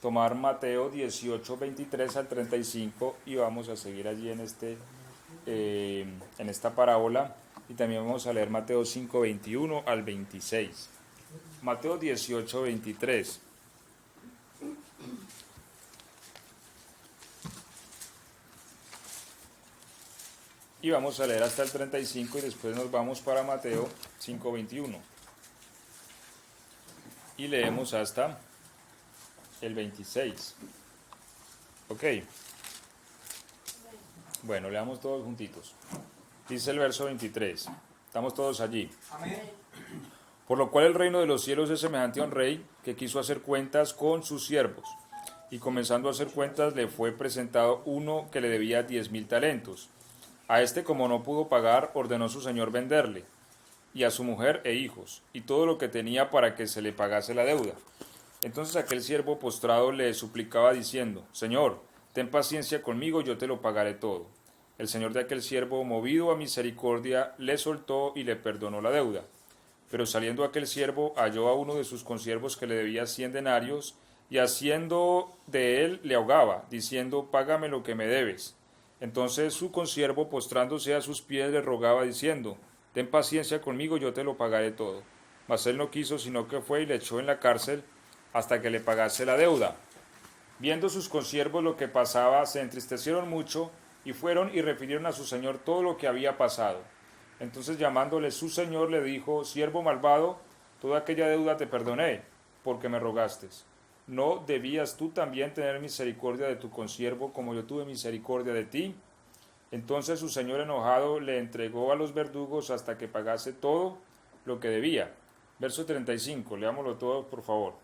tomar Mateo 18, 23 al 35 y vamos a seguir allí en esta parábola, y también vamos a leer Mateo 5, 21 al 26. Mateo 18, 23. Y vamos a leer hasta el 35 y después nos vamos para Mateo 5, 21. Y leemos hasta el 26. Ok. Bueno, leamos todos juntitos. Dice el verso 23. Estamos todos allí. Amén. Por lo cual el reino de los cielos es semejante a un rey que quiso hacer cuentas con sus siervos. Y comenzando a hacer cuentas le fue presentado uno que le debía 10,000 talentos. A este, como no pudo pagar, ordenó su señor venderle, y a su mujer e hijos, y todo lo que tenía para que se le pagase la deuda. Entonces aquel siervo postrado le suplicaba diciendo: Señor, ten paciencia conmigo, yo te lo pagaré todo. El señor de aquel siervo, movido a misericordia, le soltó y le perdonó la deuda. Pero saliendo aquel siervo, halló a uno de sus consiervos que le debía 100 denarios, y haciendo de él le ahogaba, diciendo: Págame lo que me debes. Entonces su consiervo, postrándose a sus pies, le rogaba diciendo: Ten paciencia conmigo, yo te lo pagaré todo. Mas él no quiso, sino que fue y le echó en la cárcel hasta que le pagase la deuda. Viendo sus consiervos lo que pasaba, se entristecieron mucho, y fueron y refirieron a su señor todo lo que había pasado. Entonces llamándole su señor le dijo: Siervo malvado, toda aquella deuda te perdoné, porque me rogaste. ¿No debías tú también tener misericordia de tu consiervo, como yo tuve misericordia de ti? Entonces su señor enojado le entregó a los verdugos hasta que pagase todo lo que debía. Verso 35, leámoslo todo por favor.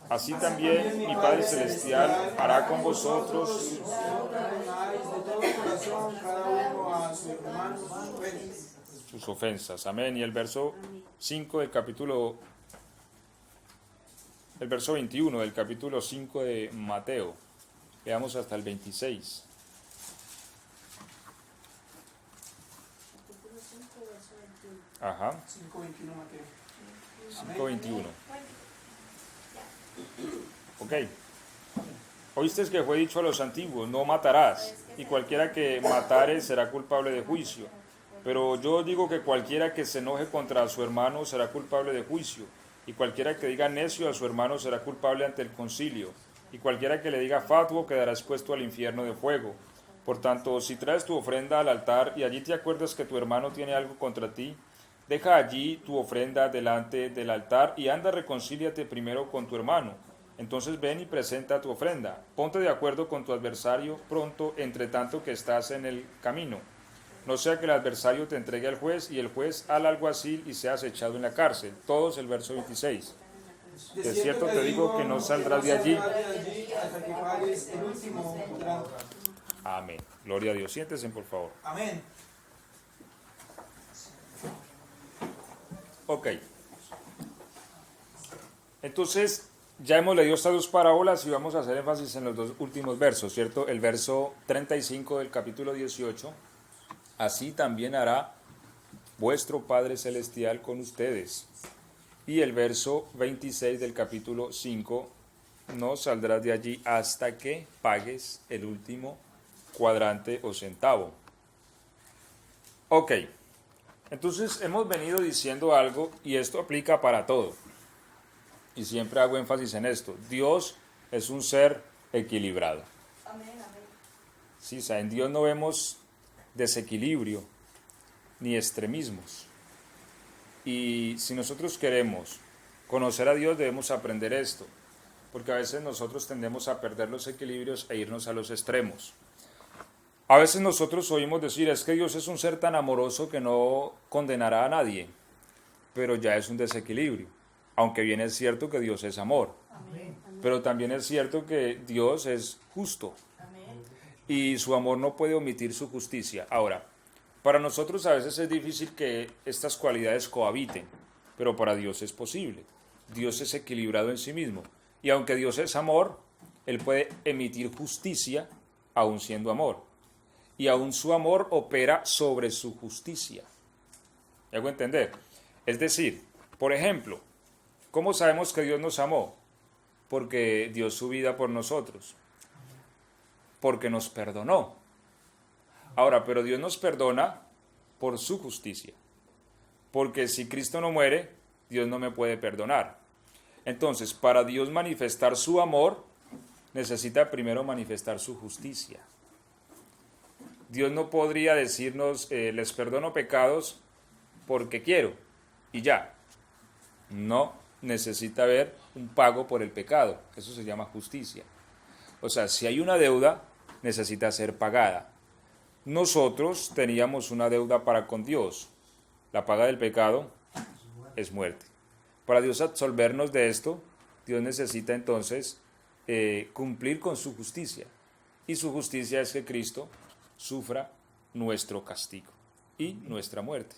Así también mi Padre Celestial hará con vosotros De todo corazón, cada uno a su hermano, sus ofensas. Amén. Y el verso 5 del capítulo, el verso 21 del capítulo 5 de Mateo. Veamos hasta el 26. Ajá. 5:21 Mateo. 5:21. Ok. Oíste que fue dicho a los antiguos: no matarás, y cualquiera que matare será culpable de juicio. Pero yo digo que cualquiera que se enoje contra su hermano será culpable de juicio, y cualquiera que diga necio a su hermano será culpable ante el concilio, y cualquiera que le diga fatuo quedará expuesto al infierno de fuego. Por tanto, si traes tu ofrenda al altar y allí te acuerdas que tu hermano tiene algo contra ti, deja allí tu ofrenda delante del altar y anda, reconcíliate primero con tu hermano. Entonces ven y presenta tu ofrenda. Ponte de acuerdo con tu adversario pronto, entre tanto que estás en el camino. No sea que el adversario te entregue al juez y el juez al alguacil y seas echado en la cárcel. Todos el verso 26. De cierto te digo que no saldrás de allí hasta que pagues el último cuadrante. Amén. Gloria a Dios. Siéntense, por favor. Amén. Ok. Entonces, ya hemos leído estas dos parábolas y vamos a hacer énfasis en los dos últimos versos, ¿cierto? El verso 35 del capítulo 18. Así también hará vuestro Padre Celestial con ustedes. Y el verso 26 del capítulo 5. No saldrás de allí hasta que pagues el último cuadrante o centavo. Ok. Entonces hemos venido diciendo algo y esto aplica para todo. Y siempre hago énfasis en esto. Dios es un ser equilibrado. Amén, amén. Sí, o sea, en Dios no vemos desequilibrio ni extremismos. Y si nosotros queremos conocer a Dios debemos aprender esto. Porque a veces nosotros tendemos a perder los equilibrios e irnos a los extremos. A veces nosotros oímos decir: es que Dios es un ser tan amoroso que no condenará a nadie, pero ya es un desequilibrio, aunque bien es cierto que Dios es amor, pero también es cierto que Dios es justo y su amor no puede omitir su justicia. Ahora, para nosotros a veces es difícil que estas cualidades cohabiten, pero para Dios es posible. Dios es equilibrado en sí mismo, y aunque Dios es amor, Él puede emitir justicia aun siendo amor. Y aún su amor opera sobre su justicia. ¿Me hago entender? Es decir, por ejemplo, ¿cómo sabemos que Dios nos amó? porque dio su vida por nosotros, porque nos perdonó. Ahora, pero Dios nos perdona por su justicia, porque si Cristo no muere, Dios no me puede perdonar. Entonces, para Dios manifestar su amor, necesita primero manifestar su justicia. Dios no podría decirnos, les perdono pecados porque quiero, y ya. No, necesita haber un pago por el pecado. Eso se llama justicia. O sea, si hay una deuda, necesita ser pagada. Nosotros teníamos una deuda para con Dios. La paga del pecado es muerte. Para Dios absolvernos de esto, Dios necesita entonces cumplir con su justicia. Y su justicia es que Cristo sufra nuestro castigo y nuestra muerte.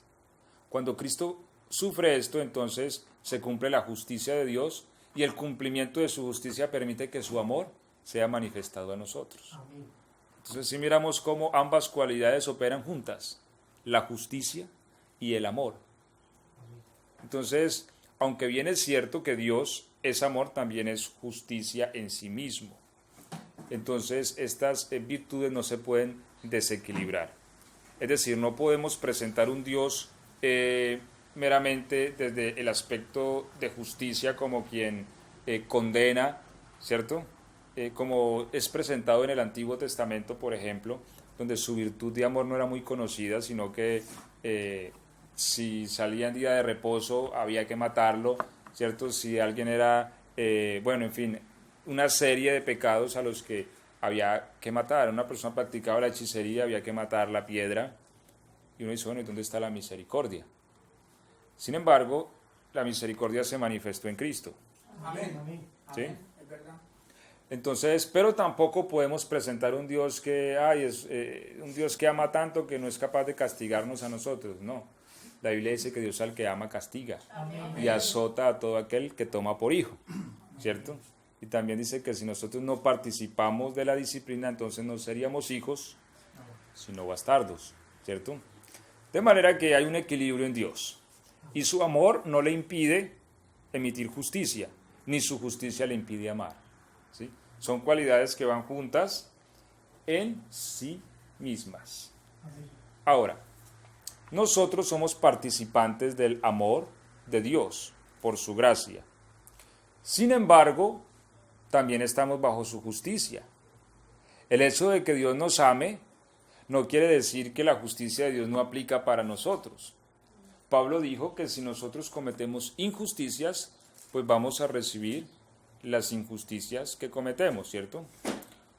Cuando Cristo sufre esto, entonces se cumple la justicia de Dios y el cumplimiento de su justicia permite que su amor sea manifestado a nosotros. Entonces, si miramos cómo ambas cualidades operan juntas, la justicia y el amor. Entonces, aunque bien es cierto que Dios es amor, también es justicia en sí mismo. Entonces, estas virtudes no se pueden desequilibrar. Es decir, no podemos presentar un Dios meramente desde el aspecto de justicia como quien condena, ¿cierto? Como es presentado en el Antiguo Testamento, por ejemplo, donde su virtud de amor no era muy conocida, sino que si salía en día de reposo había que matarlo, ¿cierto? Si alguien era, bueno, en fin, una serie de pecados a los que había que matar. Una persona practicaba la hechicería, había que matar la piedra. Y uno dice, bueno, ¿y dónde está la misericordia? Sin embargo, la misericordia se manifestó en Cristo. Amén. ¿Sí? Es verdad. Entonces, pero tampoco podemos presentar un Dios que, es un Dios que ama tanto que no es capaz de castigarnos a nosotros. No. La Biblia dice que Dios al que ama castiga. Amén. Y azota a todo aquel que toma por hijo. ¿Cierto? Y también dice que si nosotros no participamos de la disciplina, entonces no seríamos hijos, sino bastardos. ¿Cierto? De manera que hay un equilibrio en Dios. Y su amor no le impide emitir justicia, ni su justicia le impide amar. ¿Sí? Son cualidades que van juntas en sí mismas. Ahora, nosotros somos participantes del amor de Dios por su gracia. Sin embargo, también estamos bajo su justicia. El hecho de que Dios nos ame no quiere decir que la justicia de Dios no aplica para nosotros. Pablo dijo que si nosotros cometemos injusticias, pues vamos a recibir las injusticias que cometemos, ¿cierto?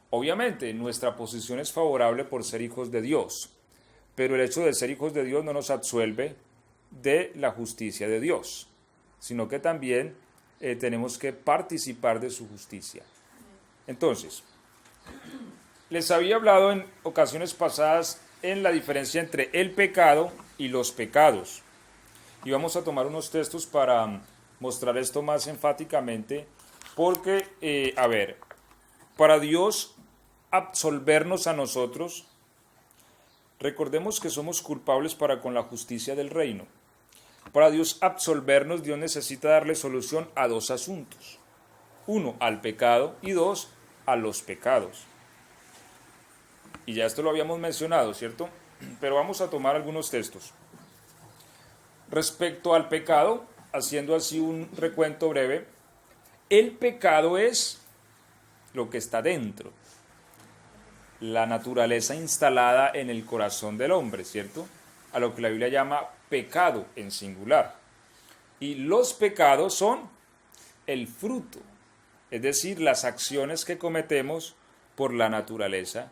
Obviamente, nuestra posición es favorable por ser hijos de Dios, pero el hecho de ser hijos de Dios no nos absuelve de la justicia de Dios, sino que también tenemos que participar de su justicia. Entonces, les había hablado en ocasiones pasadas en la diferencia entre el pecado y los pecados. Y vamos a tomar unos textos para mostrar esto más enfáticamente, porque, para Dios absolvernos a nosotros, recordemos que somos culpables para con la justicia del reino. Para Dios absolvernos, Dios necesita darle solución a dos asuntos. Uno, al pecado, y dos, a los pecados. Y ya esto lo habíamos mencionado, ¿cierto? Pero vamos a tomar algunos textos. Respecto al pecado, haciendo así un recuento breve, el pecado es lo que está dentro, la naturaleza instalada en el corazón del hombre, ¿cierto? A lo que la Biblia llama pecado en singular. Y los pecados son el fruto, es decir, las acciones que cometemos por la naturaleza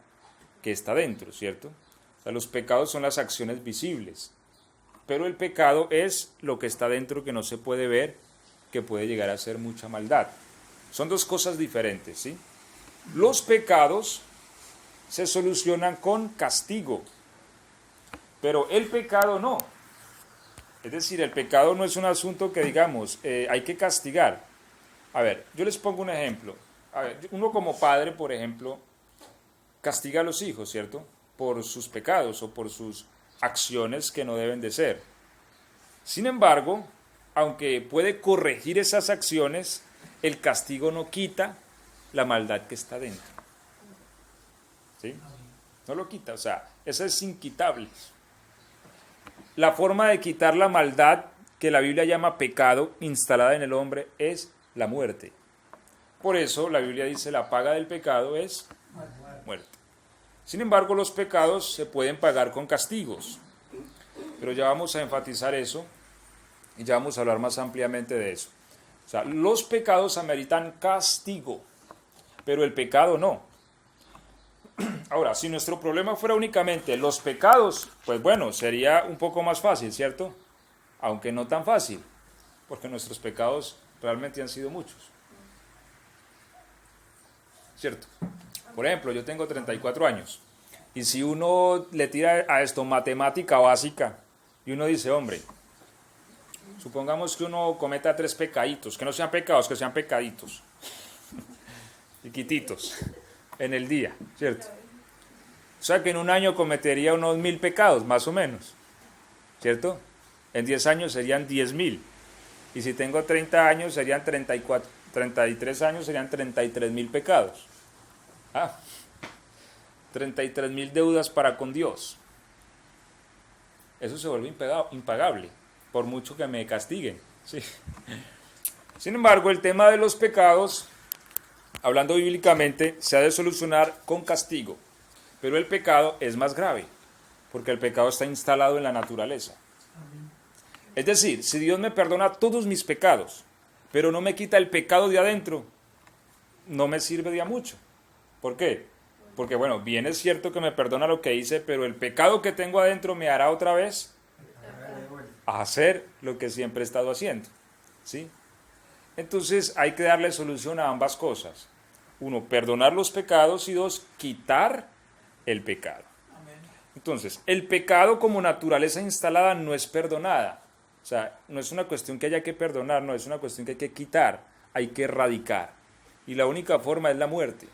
que está dentro, ¿cierto? O sea, los pecados son las acciones visibles, pero el pecado es lo que está dentro que no se puede ver, que puede llegar a ser mucha maldad. Son dos cosas diferentes, ¿sí? Los pecados se solucionan con castigo, pero el pecado no. Es decir, el pecado no es un asunto que digamos, hay que castigar. A ver, yo les pongo un ejemplo. A ver, uno como padre, por ejemplo, castiga a los hijos, ¿cierto? Por sus pecados o por sus acciones que no deben de ser. Sin embargo, aunque puede corregir esas acciones, el castigo no quita la maldad que está dentro. ¿Sí? No lo quita, o sea, eso es inquitable. La forma de quitar la maldad que la Biblia llama pecado instalada en el hombre es la muerte. Por eso la Biblia dice la paga del pecado es muerte. Sin embargo, los pecados se pueden pagar con castigos. Pero ya vamos a enfatizar eso y ya vamos a hablar más ampliamente de eso. O sea, los pecados ameritan castigo, pero el pecado no. Ahora, si nuestro problema fuera únicamente los pecados, pues bueno, sería un poco más fácil, ¿cierto? Aunque no tan fácil, porque nuestros pecados realmente han sido muchos. ¿Cierto? Por ejemplo, yo tengo 34 años, y si uno le tira a esto matemática básica, y uno dice, hombre, supongamos que uno cometa 3 pecaditos, que no sean pecados, que sean pecaditos, chiquititos, en el día, ¿cierto? O sea que en un año cometería unos 1000 pecados, más o menos, ¿cierto? En 10 años serían 10.000. Y si tengo 30 años serían 33 años serían 33.000 pecados. 33.000 deudas para con Dios. Eso se vuelve impagable, por mucho que me castiguen. ¿Sí? Sin embargo, el tema de los pecados, hablando bíblicamente, se ha de solucionar con castigo. Pero el pecado es más grave, porque el pecado está instalado en la naturaleza. Es decir, si Dios me perdona todos mis pecados, pero no me quita el pecado de adentro, no me sirve de a mucho. ¿Por qué? Porque bueno, bien es cierto que me perdona lo que hice, pero el pecado que tengo adentro me hará otra vez a hacer lo que siempre he estado haciendo. ¿Sí? Entonces hay que darle solución a ambas cosas. Uno, perdonar los pecados y dos, quitar el pecado. Entonces, el pecado como naturaleza instalada no es perdonada. O sea, no es una cuestión que haya que perdonar, no, es una cuestión que hay que quitar, hay que erradicar. Y la única forma es la muerte.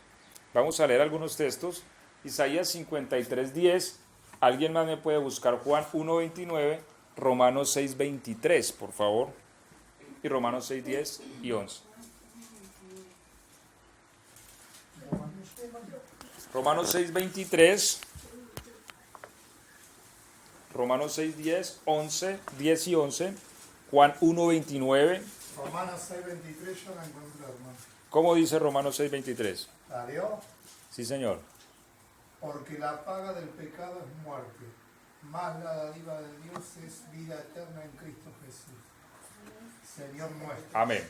Vamos a leer algunos textos. Isaías 53:10. ¿Alguien más me puede buscar Juan 1:29, Romanos 6:23, por favor? Y Romanos 6:10 y 11. Romanos 6:23, Romanos 6:10, 11, 10 y 11, Juan 1:29. Romanos 6:23 yo la encontré, hermano. ¿Cómo dice Romanos 6:23? ¿La dio? Sí, señor. Porque la paga del pecado es muerte, más la dádiva de Dios es vida eterna en Cristo Jesús, Señor nuestro. Amén.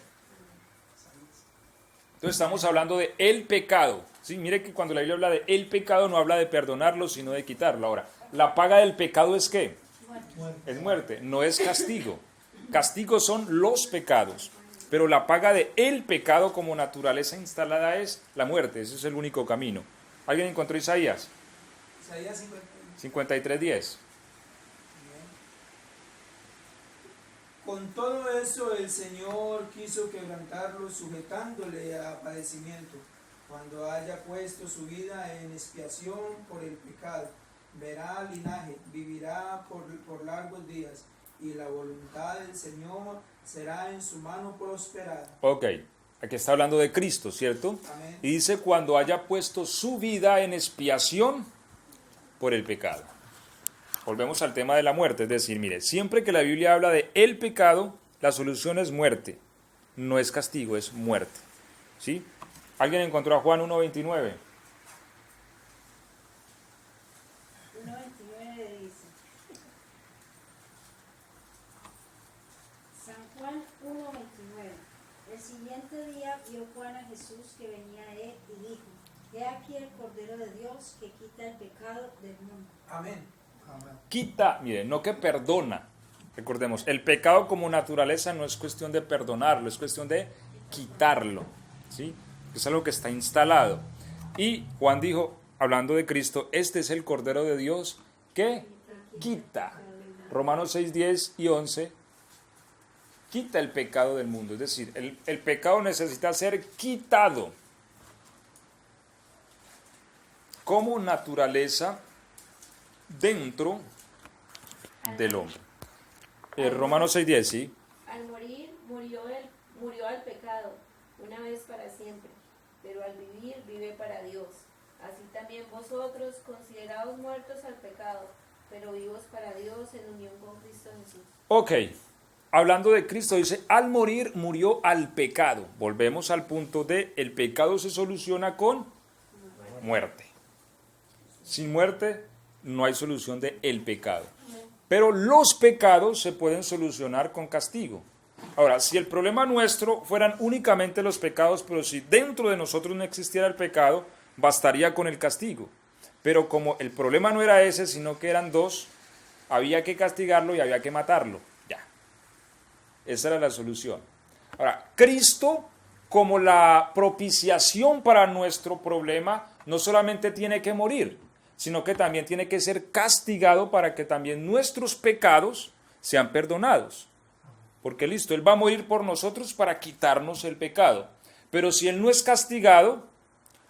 Entonces estamos hablando de el pecado. Sí, mire que cuando la Biblia habla de el pecado no habla de perdonarlo, sino de quitarlo. Ahora, la paga del pecado es ¿qué? Es muerte, no es castigo. Castigo son los pecados, pero la paga de el pecado como naturaleza instalada es la muerte. Ese es el único camino. ¿Alguien encontró Isaías? Isaías 53:10. Con todo eso el Señor quiso quebrantarlo, sujetándole a padecimiento. Cuando haya puesto su vida en expiación por el pecado, verá linaje, vivirá por largos días, y la voluntad del Señor será en su mano prosperada. Ok, aquí está hablando de Cristo, ¿cierto? Amén. Y dice cuando haya puesto su vida en expiación por el pecado. Volvemos al tema de la muerte, es decir, mire, siempre que la Biblia habla de el pecado, la solución es muerte, no es castigo, es muerte. ¿Sí? ¿Alguien encontró a Juan 1:29? 1:29 dice, San Juan 1:29, el siguiente día vio Juan a Jesús que venía a él y dijo, he aquí el Cordero de Dios que quita el pecado del mundo. Amén. Amén. Quita, mire, no que perdona. Recordemos, el pecado como naturaleza no es cuestión de perdonarlo, es cuestión de quitarlo. ¿Sí? Es algo que está instalado. Y Juan dijo, hablando de Cristo, este es el Cordero de Dios que quita. Romanos 6:10 y 11, quita el pecado del mundo. Es decir, el pecado necesita ser quitado como naturaleza dentro del hombre. Romanos 6:10, ¿sí? Al morir, murió al pecado, una una vez para siempre, pero al vivir vive para Dios. Así también vosotros, considerados muertos al pecado, pero vivos para Dios en unión con Cristo Jesús. Ok, hablando de Cristo, dice, al morir murió al pecado. Volvemos al punto de, el pecado se soluciona con muerte. Sin muerte no hay solución de el pecado. Pero los pecados se pueden solucionar con castigo. Ahora, si el problema nuestro fueran únicamente los pecados, pero si dentro de nosotros no existiera el pecado, bastaría con el castigo. Pero como el problema no era ese, sino que eran dos, había que castigarlo y había que matarlo. Ya. Esa era la solución. Ahora, Cristo, como la propiciación para nuestro problema, no solamente tiene que morir, sino que también tiene que ser castigado para que también nuestros pecados sean perdonados. Porque listo, Él va a morir por nosotros para quitarnos el pecado. Pero si Él no es castigado,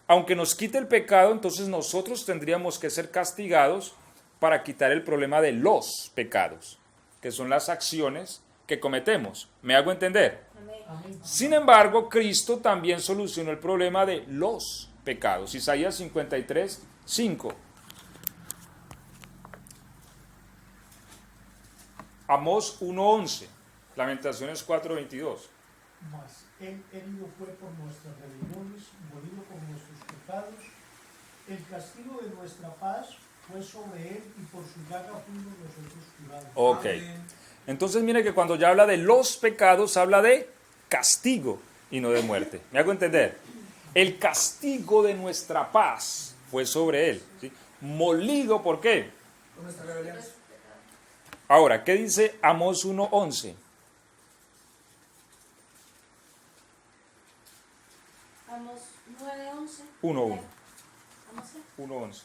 aunque nos quite el pecado, entonces nosotros tendríamos que ser castigados para quitar el problema de los pecados, que son las acciones que cometemos. ¿Me hago entender? Amén. Sin embargo, Cristo también solucionó el problema de los pecados. Isaías 53, 5. Amós 1:11. Lamentaciones 4:22. Mas Él herido fue por nuestras rebeliones, molido por nuestros pecados. El castigo de nuestra paz fue sobre Él y por su llaga fuimos nosotros curados. Ok. Amén. Entonces mire que cuando ya habla de los pecados, habla de castigo y no de muerte. ¿Me hago entender? El castigo de nuestra paz fue sobre Él. ¿Sí? Molido, ¿por qué? Por nuestra rebelión. Ahora, ¿qué dice Amós 1:11? Amos 9:11. 1:1. Amos qué? 1:11.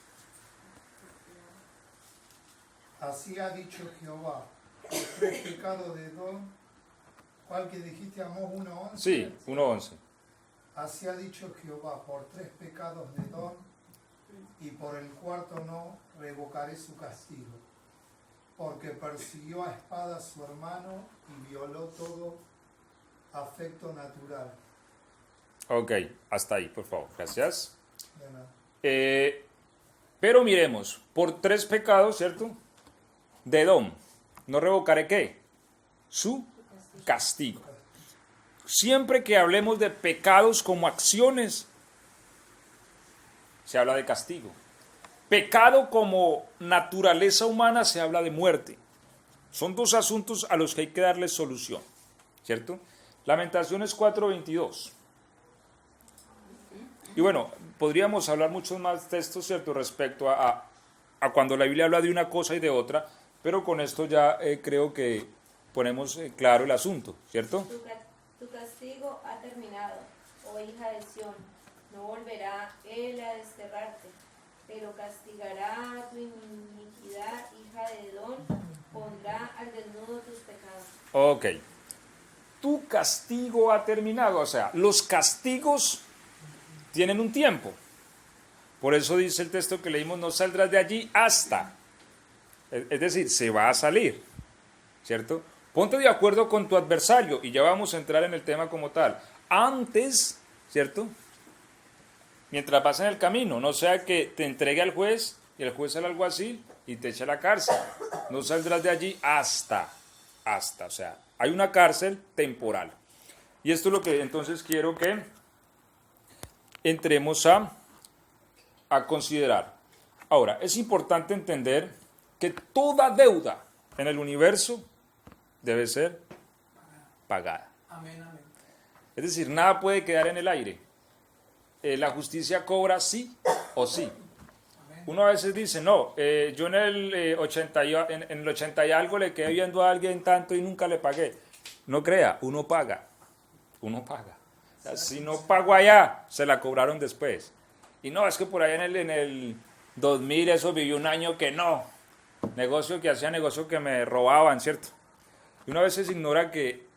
Así ha dicho Jehová, los tres pecados de Edom, ¿cuál que dijiste, Amós 1:11? Sí, 1:11. Así ha dicho Jehová, por tres pecados de Edom, y por el cuarto no revocaré su castigo, porque persiguió a espada a su hermano y violó todo afecto natural. Ok, hasta ahí, por favor. Gracias. De nada. Pero miremos, por tres pecados, ¿cierto? De Edom, no revocaré ¿qué? Su castigo. Siempre que hablemos de pecados como acciones, se habla de castigo. Pecado como naturaleza humana, se habla de muerte. Son dos asuntos a los que hay que darle solución, ¿cierto? Lamentaciones 4:22. Y bueno, podríamos hablar muchos más textos, ¿cierto?, respecto a cuando la Biblia habla de una cosa y de otra, pero con esto ya creo que ponemos claro el asunto, ¿cierto? Tu castigo ha terminado, oh hija de Sión. No volverá él a desterrarte, pero castigará tu iniquidad, hija de Edom, pondrá al desnudo tus pecados. Ok. Tu castigo ha terminado, o sea, los castigos tienen un tiempo. Por eso dice el texto que leímos, no saldrás de allí hasta. Es decir, se va a salir, ¿cierto? Ponte de acuerdo con tu adversario y ya vamos a entrar en el tema como tal. Antes, ¿cierto? Mientras vas en el camino, no sea que te entregue al juez y el juez al alguacil y te eche a la cárcel. No saldrás de allí hasta, o sea, hay una cárcel temporal. Y esto es lo que entonces quiero que entremos a considerar. Ahora, es importante entender que toda deuda en el universo debe ser pagada. Amén, amén. Es decir, nada puede quedar en el aire. La justicia cobra sí o sí. Uno a veces dice, no, yo en el 80 y algo le quedé viendo a alguien tanto y nunca le pagué. No crea, uno paga. Uno paga. O sea, si no pago allá, se la cobraron después. Y no, es que por ahí en el 2000 eso vivió un año que no. Negocio que hacía, negocio que me robaban, ¿cierto? Y una vez se ignora que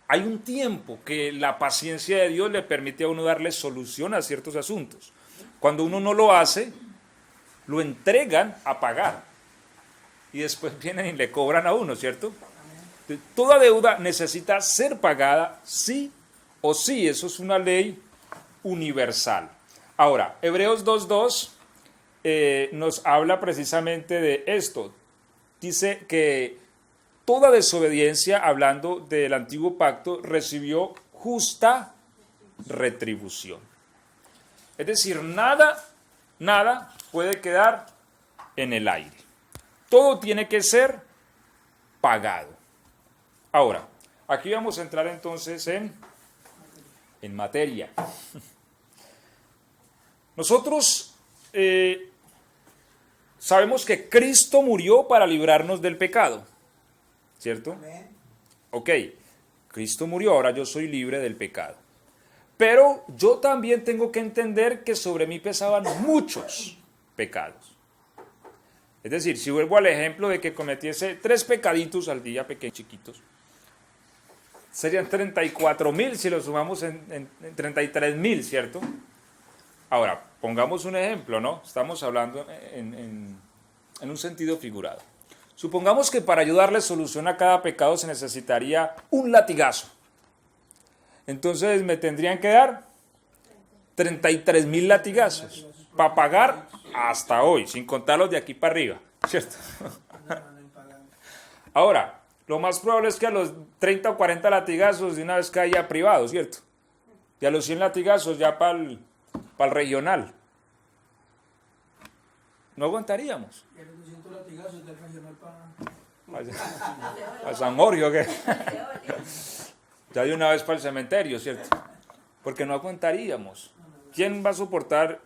hay un tiempo que la paciencia de Dios le permite a uno darle solución a ciertos asuntos. Cuando uno no lo hace, lo entregan a pagar. Y después vienen y le cobran a uno, ¿cierto? Entonces, toda deuda necesita ser pagada sí o sí, eso es una ley universal. Ahora, Hebreos 2.2 nos habla precisamente de esto. Dice que toda desobediencia, hablando del antiguo pacto, recibió justa retribución. Es decir, nada puede quedar en el aire. Todo tiene que ser pagado. Ahora, aquí vamos a entrar entonces en materia. Nosotros sabemos que Cristo murió para librarnos del pecado, ¿cierto? Amén. Ok, Cristo murió, ahora yo soy libre del pecado. Pero yo también tengo que entender que sobre mí pesaban muchos pecados. Es decir, si vuelvo al ejemplo de que cometiese 3 pecaditos al día, pequeños, chiquitos, serían 34.000 si lo sumamos en 33.000, ¿cierto? Ahora, pongamos un ejemplo, ¿no? Estamos hablando en un sentido figurado. Supongamos que para ayudarle solución a cada pecado se necesitaría un latigazo. Entonces me tendrían que dar 33.000 latigazos para pagar hasta hoy, sin contar los de aquí para arriba, ¿cierto? Ahora, lo más probable es que a los 30 o 40 latigazos de una vez caiga privado, ¿cierto? Y a los 100 latigazos ya para el regional. No aguantaríamos. Y a los 200 latigazos del regional ¿A San Jorge qué? Ya de una vez para el cementerio, ¿cierto? Porque no aguantaríamos. ¿Quién va a soportar?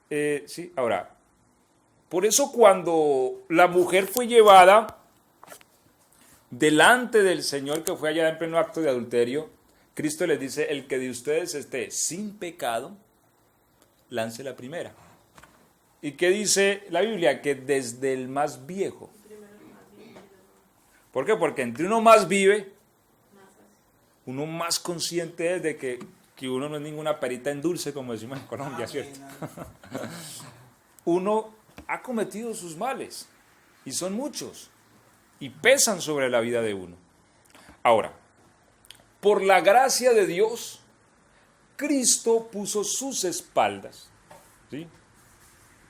Sí, ahora, por eso cuando la mujer fue llevada delante del Señor, que fue allá en pleno acto de adulterio, Cristo les dice, el que de ustedes esté sin pecado, lance la primera. ¿Y qué dice la Biblia? Que desde el más viejo. ¿Por qué? Porque entre uno más vive, uno más consciente es de que uno no es ninguna perita en dulce, como decimos en Colombia, ¿cierto? Uno ha cometido sus males, y son muchos, y pesan sobre la vida de uno. Ahora, por la gracia de Dios, Cristo puso sus espaldas, ¿sí?,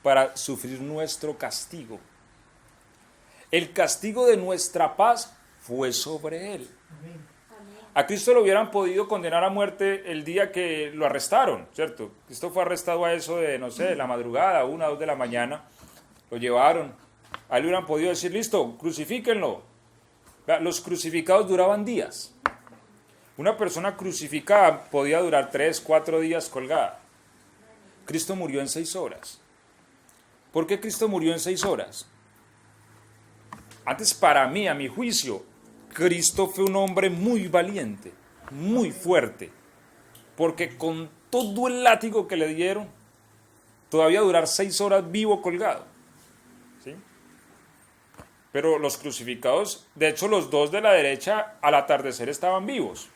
para sufrir nuestro castigo. El castigo de nuestra paz fue sobre él. A Cristo lo hubieran podido condenar a muerte el día que lo arrestaron, ¿cierto? Cristo fue arrestado a eso de, no sé, de la madrugada, 1 o 2 de la mañana. Lo llevaron. A él le hubieran podido decir, listo, crucifíquenlo. Los crucificados duraban días. Una persona crucificada podía durar 3, 4 días colgada. Cristo murió en 6 horas. ¿Por qué Cristo murió en 6 horas? Antes, para mí, a mi juicio, Cristo fue un hombre muy valiente, muy fuerte, porque con todo el látigo que le dieron, todavía durar 6 horas vivo colgado, ¿sí? Pero los crucificados, de hecho los 2 de la derecha al atardecer estaban vivos.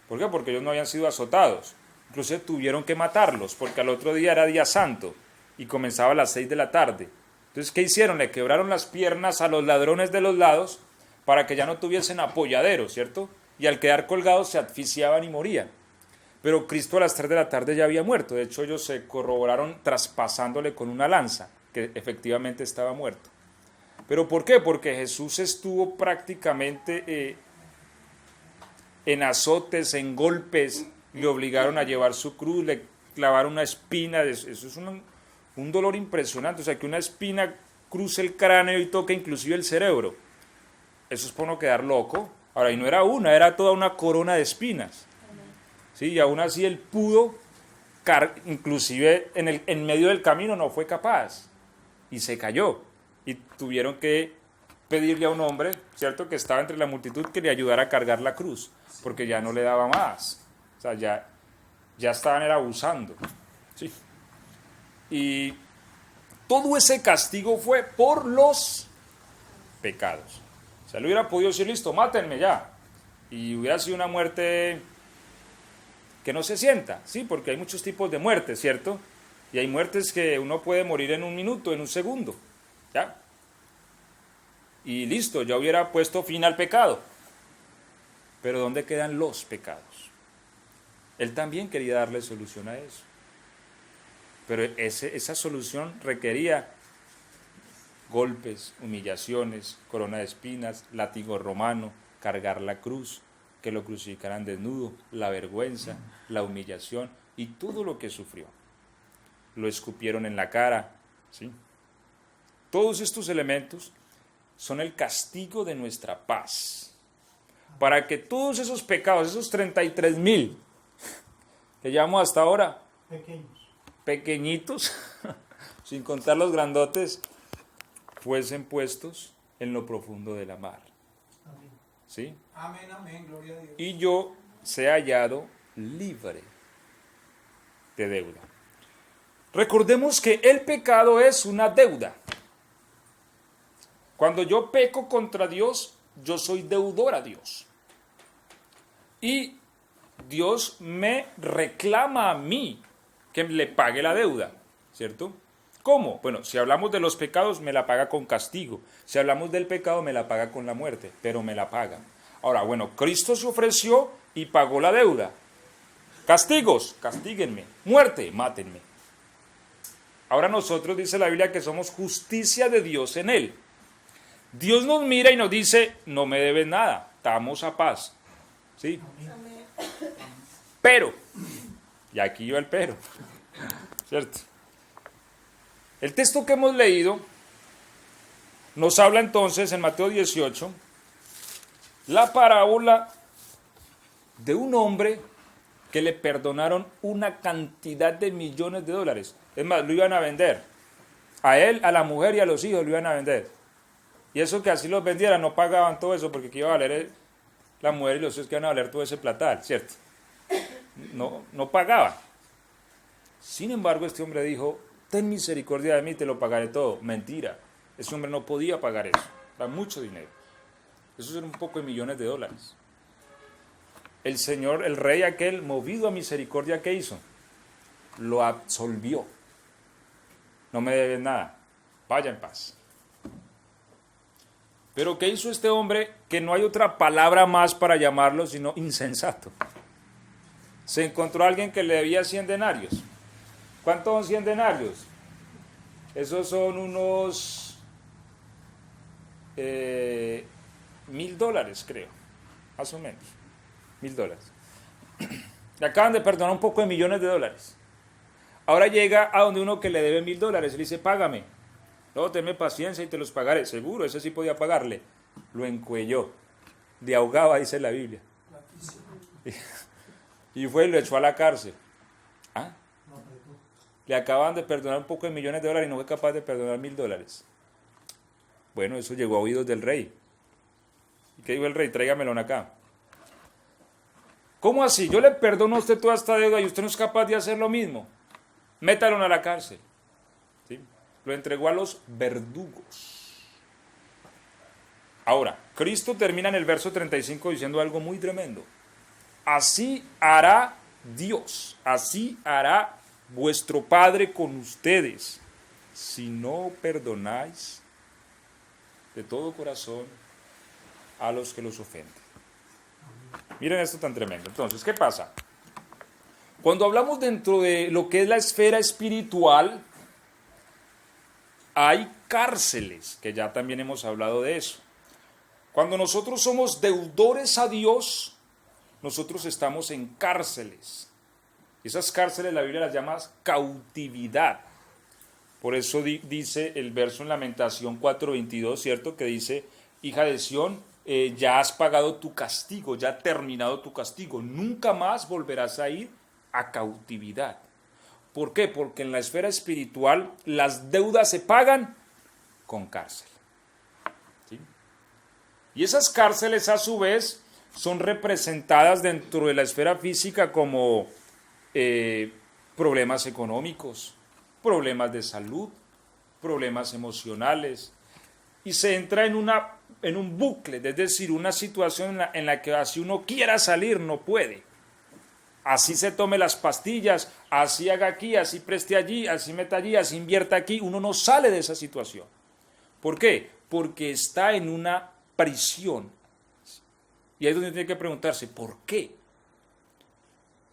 ¿Por qué? Porque ellos no habían sido azotados. Incluso tuvieron que matarlos, porque al otro día era día santo y comenzaba a las 6 de la tarde. Entonces, ¿qué hicieron? Le quebraron las piernas a los ladrones de los lados para que ya no tuviesen apoyadero, ¿cierto? Y al quedar colgados se asfixiaban y morían. Pero Cristo a las 3 de la tarde ya había muerto. De hecho, ellos se corroboraron traspasándole con una lanza, que efectivamente estaba muerto. ¿Pero por qué? Porque Jesús estuvo prácticamente en azotes, en golpes, le obligaron a llevar su cruz, le clavaron una espina. Eso es un dolor impresionante. O sea, que una espina cruce el cráneo y toque inclusive el cerebro. Eso es por no quedar loco. Ahora, y no era una, era toda una corona de espinas. ¿Sí? Y aún así él pudo, inclusive en medio del camino no fue capaz. Y se cayó. Y tuvieron que pedirle a un hombre, ¿cierto?, que estaba entre la multitud, que le ayudara a cargar la cruz, porque ya no le daba más. O sea, ya estaban abusando. ¿Sí? Y todo ese castigo fue por los pecados. O sea, él hubiera podido decir, listo, mátenme ya. Y hubiera sido una muerte que no se sienta, ¿sí? Porque hay muchos tipos de muertes, ¿cierto? Y hay muertes que uno puede morir en 1 minuto, en 1 segundo, ¿ya? Y listo, ya hubiera puesto fin al pecado. Pero ¿dónde quedan los pecados? Él también quería darle solución a eso. Pero esa solución requería golpes, humillaciones, corona de espinas, látigo romano, cargar la cruz, que lo crucificaran desnudo, la vergüenza, la humillación y todo lo que sufrió. Lo escupieron en la cara, ¿sí? Todos estos elementos son el castigo de nuestra paz. Para que todos esos pecados, esos 33,000 que llevamos hasta ahora, pequeñitos, sin contar los grandotes, fuesen puestos en lo profundo de la mar. ¿Sí? Amén, amén, gloria a Dios. Y yo sea hallado libre de deuda. Recordemos que el pecado es una deuda. Cuando yo peco contra Dios, yo soy deudor a Dios. Y Dios me reclama a mí que le pague la deuda, ¿cierto? ¿Cómo? Bueno, si hablamos de los pecados, me la paga con castigo. Si hablamos del pecado, me la paga con la muerte, pero me la paga. Ahora, bueno, Cristo se ofreció y pagó la deuda. Castigos, castíguenme. Muerte, mátenme. Ahora nosotros, dice la Biblia, que somos justicia de Dios en Él. Dios nos mira y nos dice, no me debes nada, estamos a paz. ¿Sí? Pero, y aquí va el pero, ¿cierto? El texto que hemos leído nos habla entonces en Mateo 18, la parábola de un hombre que le perdonaron una cantidad de millones de dólares. Es más, lo iban a vender. A él, a la mujer y a los hijos lo iban a vender. Y eso que así los vendieran, no pagaban todo eso, porque ¿qué iba a valer la mujer y los hijos que iban a valer todo ese platal, ¿cierto? No pagaban. Sin embargo, este hombre dijo, ten misericordia de mí, te lo pagaré todo. Mentira, ese hombre no podía pagar eso, era mucho dinero. Eso era un poco de millones de dólares. El Señor, el rey aquel, movido a misericordia, ¿qué hizo? Lo absolvió. No me debes nada, vaya en paz. Pero ¿qué hizo este hombre? Que no hay otra palabra más para llamarlo sino insensato. Se encontró a alguien que le debía 100 denarios. ¿Cuántos son 100 denarios? Esos son unos $1,000, creo, más o menos, $1,000. Le acaban de perdonar un poco de millones de dólares. Ahora llega a donde uno que le debe $1,000 y le dice, págame. No, tenme paciencia y te los pagaré. Seguro, ese sí podía pagarle. Lo encuelló, le ahogaba, dice la Biblia. Y fue y lo echó a la cárcel. ¿Ah? Le acaban de perdonar un poco de millones de dólares y no fue capaz de perdonar $1,000. Bueno, eso llegó a oídos del rey. ¿Y qué dijo el rey? Tráigamelo acá. ¿Cómo así? Yo le perdono a usted toda esta deuda y usted no es capaz de hacer lo mismo. Métalo a la cárcel. ¿Sí? Lo entregó a los verdugos. Ahora, Cristo termina en el verso 35 diciendo algo muy tremendo. Así hará Dios, así hará vuestro Padre con ustedes, si no perdonáis de todo corazón a los que los ofenden. Miren esto tan tremendo. Entonces, ¿qué pasa? Cuando hablamos dentro de lo que es la esfera espiritual, hay cárceles, que ya también hemos hablado de eso. Cuando nosotros somos deudores a Dios, nosotros estamos en cárceles. Esas cárceles la Biblia las llama cautividad. Por eso dice el verso en Lamentación 4:22, ¿cierto? Que dice, hija de Sión, ya has pagado tu castigo, ya ha terminado tu castigo. Nunca más volverás a ir a cautividad. ¿Por qué? Porque en la esfera espiritual las deudas se pagan con cárcel. ¿Sí? Y esas cárceles a su vez son representadas dentro de la esfera física como problemas económicos, problemas de salud, problemas emocionales, y se entra en un bucle, es decir, una situación en la que así uno quiera salir no puede. Así se tome las pastillas, así haga aquí, así preste allí, así meta allí, así invierta aquí, uno no sale de esa situación. ¿Por qué? Porque está en una prisión. Y ahí es donde tiene que preguntarse, ¿por qué?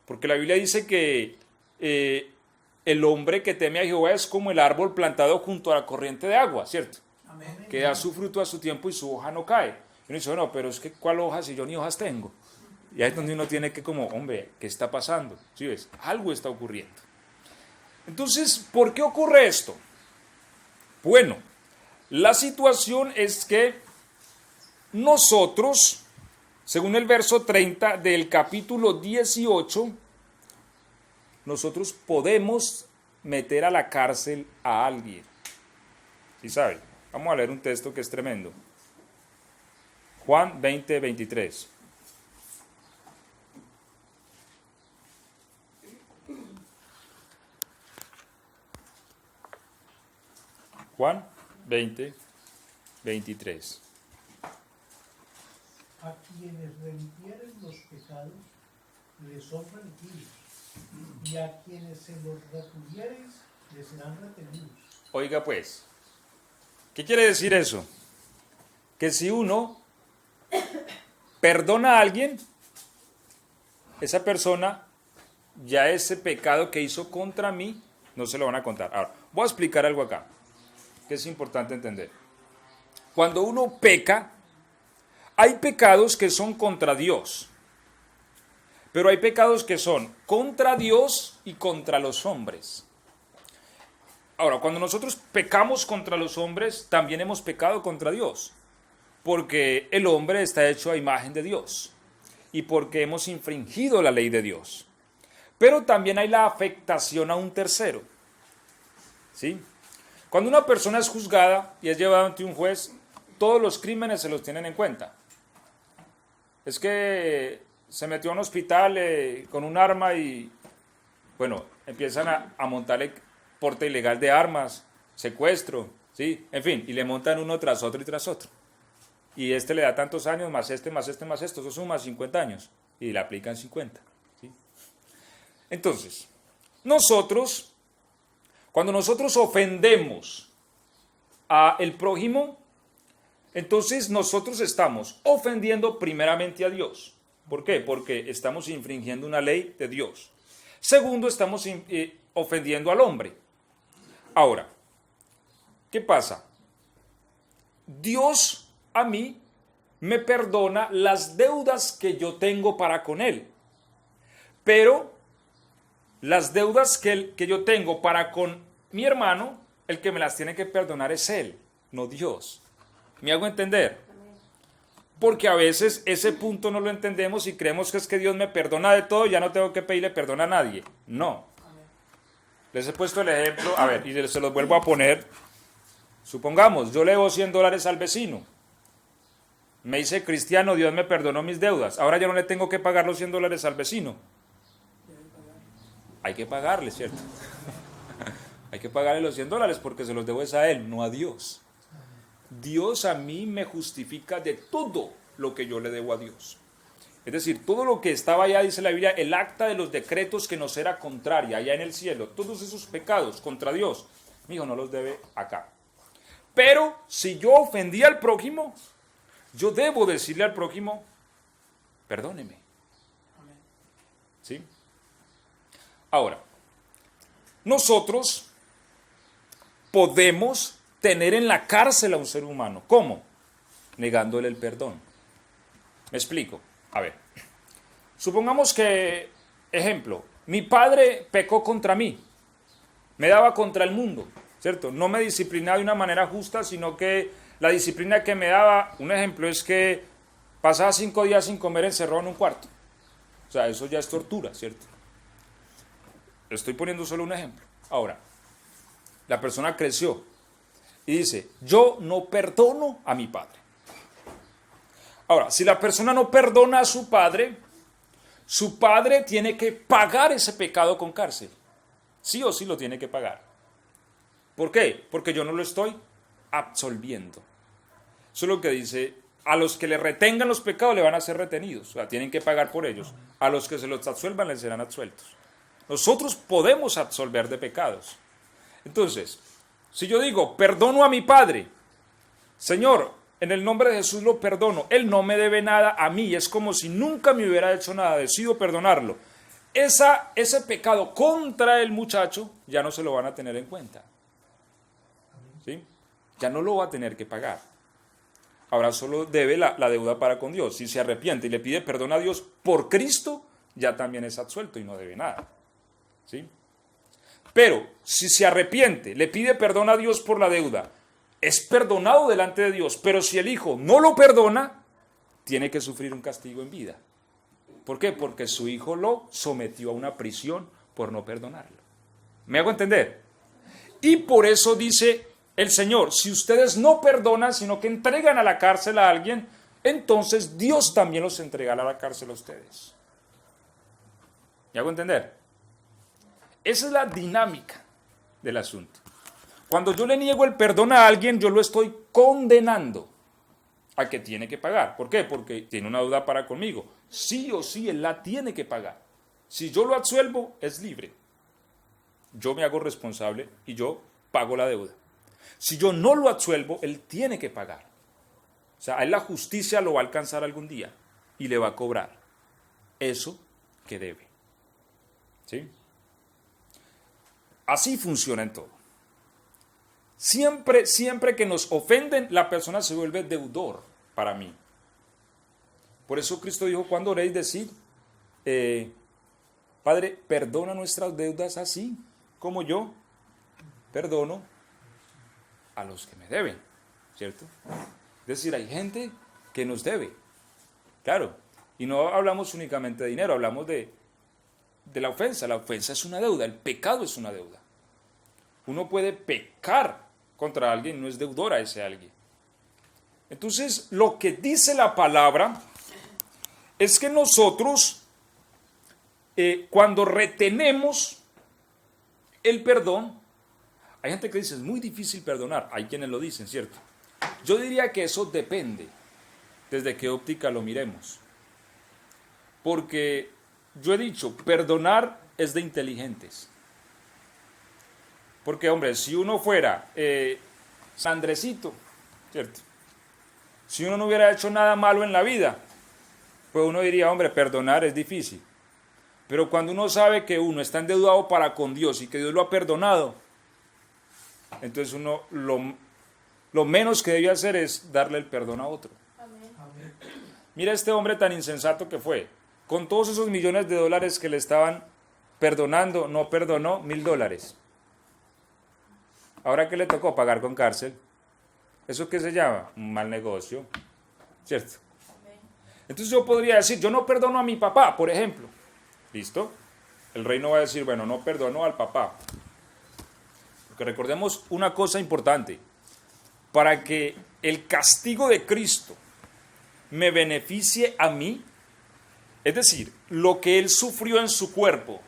Porque la Biblia dice que el hombre que teme a Jehová es como el árbol plantado junto a la corriente de agua, ¿cierto? Amén. Que da su fruto a su tiempo y su hoja no cae. Y uno dice, bueno, pero es que ¿cuál hoja si yo ni hojas tengo? Y ahí es donde uno tiene que como, hombre, ¿qué está pasando? ¿Sí ves? Algo está ocurriendo. Entonces, ¿por qué ocurre esto? Bueno, la situación es que nosotros, según el verso 30 del capítulo 18, nosotros podemos meter a la cárcel a alguien. ¿Sí sabe? Vamos a leer un texto que es tremendo. Juan 20, 23. Juan 20, 23. A quienes remitieren los pecados, les son remitidos, y a quienes se los retuviereis, les serán retenidos. Oiga pues, ¿qué quiere decir eso? Que si uno perdona a alguien, esa persona, ya ese pecado que hizo contra mí, no se lo van a contar. Ahora, voy a explicar algo acá, que es importante entender. Cuando uno peca, hay pecados que son contra Dios, pero hay pecados que son contra Dios y contra los hombres. Ahora, cuando nosotros pecamos contra los hombres, también hemos pecado contra Dios, porque el hombre está hecho a imagen de Dios y porque hemos infringido la ley de Dios. Pero también hay la afectación a un tercero, ¿sí? Cuando una persona es juzgada y es llevada ante un juez, todos los crímenes se los tienen en cuenta. Es que se metió a un hospital con un arma y, bueno, empiezan a montarle porte ilegal de armas, secuestro, ¿sí? En fin, y le montan uno tras otro y tras otro. Y este le da tantos años, más este, más este, más esto, eso suma 50 años. Y le aplican 50, ¿sí? Entonces, nosotros, cuando nosotros ofendemos al prójimo, entonces nosotros estamos ofendiendo primeramente a Dios. ¿Por qué? Porque estamos infringiendo una ley de Dios. Segundo, estamos ofendiendo al hombre. Ahora, ¿qué pasa? Dios a mí me perdona las deudas que yo tengo para con Él. Pero las deudas que yo tengo para con mi hermano, el que me las tiene que perdonar es Él, no Dios. ¿Me hago entender? Porque a veces ese punto no lo entendemos y creemos que es que Dios me perdona de todo, ya no tengo que pedirle perdón a nadie. No. Les he puesto el ejemplo, a ver, y se los vuelvo a poner. Supongamos, yo le debo $100 al vecino. Me hice cristiano, Dios me perdonó mis deudas. Ahora ya no le tengo que pagar los $100 al vecino. Hay que pagarle, ¿cierto? Hay que pagarle los $100 porque se los debo es a Él, no a Dios. Dios a mí me justifica de todo lo que yo le debo a Dios. Es decir, todo lo que estaba allá, dice la Biblia, el acta de los decretos que nos era contraria, allá en el cielo, todos esos pecados contra Dios, mi hijo no los debe acá. Pero si yo ofendí al prójimo, yo debo decirle al prójimo, perdóneme. ¿Sí? Ahora, nosotros podemos tener en la cárcel a un ser humano. ¿Cómo? Negándole el perdón. ¿Me explico? A ver, supongamos que, ejemplo, mi padre pecó contra mí, me daba contra el mundo, ¿cierto? No me disciplinaba de una manera justa, sino que la disciplina que me daba, un ejemplo es que pasaba 5 días sin comer encerrado en un cuarto. O sea, eso ya es tortura, ¿cierto? Estoy poniendo solo un ejemplo. Ahora, la persona creció y dice, yo no perdono a mi padre. Ahora, si la persona no perdona a su padre tiene que pagar ese pecado con cárcel. Sí o sí lo tiene que pagar. ¿Por qué? Porque yo no lo estoy absolviendo. Eso es lo que dice, a los que le retengan los pecados le van a ser retenidos. O sea, tienen que pagar por ellos. A los que se los absuelvan les serán absueltos. Nosotros podemos absolver de pecados. Entonces, si yo digo, perdono a mi padre, Señor, en el nombre de Jesús lo perdono, Él no me debe nada a mí, es como si nunca me hubiera hecho nada, decido perdonarlo. ese pecado contra el muchacho ya no se lo van a tener en cuenta. ¿Sí? Ya no lo va a tener que pagar. Ahora solo debe la deuda para con Dios. Si se arrepiente y le pide perdón a Dios por Cristo, ya también es absuelto y no debe nada. ¿Sí? Pero si se arrepiente, le pide perdón a Dios por la deuda, es perdonado delante de Dios, pero si el hijo no lo perdona, tiene que sufrir un castigo en vida. ¿Por qué? Porque su hijo lo sometió a una prisión por no perdonarlo. ¿Me hago entender? Y por eso dice el Señor, si ustedes no perdonan, sino que entregan a la cárcel a alguien, entonces Dios también los entregará a la cárcel a ustedes. ¿Me hago entender? Esa es la dinámica del asunto. Cuando yo le niego el perdón a alguien, yo lo estoy condenando a que tiene que pagar. ¿Por qué? Porque tiene una deuda para conmigo. Sí o sí, él la tiene que pagar. Si yo lo absuelvo, es libre. Yo me hago responsable y yo pago la deuda. Si yo no lo absuelvo, él tiene que pagar. O sea, a él la justicia lo va a alcanzar algún día y le va a cobrar eso que debe. ¿Sí? Así funciona en todo. Siempre que nos ofenden, la persona se vuelve deudor para mí. Por eso Cristo dijo, cuando oréis, decid, Padre, perdona nuestras deudas así como yo perdono a los que me deben, ¿cierto? Es decir, hay gente que nos debe, claro, y no hablamos únicamente de dinero, hablamos de la ofensa. La ofensa es una deuda, el pecado es una deuda. Uno puede pecar contra alguien, no es deudor a ese alguien. Entonces, lo que dice la palabra es que nosotros, cuando retenemos el perdón, hay gente que dice, es muy difícil perdonar, hay quienes lo dicen, ¿cierto? Yo diría que eso depende desde qué óptica lo miremos. Porque yo he dicho, perdonar es de inteligentes. Porque, hombre, si uno fuera Sandrecito, ¿cierto? Si uno no hubiera hecho nada malo en la vida, pues uno diría, hombre, perdonar es difícil. Pero cuando uno sabe que uno está endeudado para con Dios y que Dios lo ha perdonado, entonces uno lo menos que debe hacer es darle el perdón a otro. Amén. Mira este hombre tan insensato que fue. Con todos esos millones de dólares que le estaban perdonando, no perdonó $1,000. Ahora que le tocó pagar con cárcel, ¿eso qué se llama? Un mal negocio, ¿cierto? Entonces yo podría decir, yo no perdono a mi papá, por ejemplo. ¿Listo? El rey no va a decir, bueno, no perdono al papá. Porque recordemos una cosa importante. Para que el castigo de Cristo me beneficie a mí, es decir, lo que Él sufrió en su cuerpo,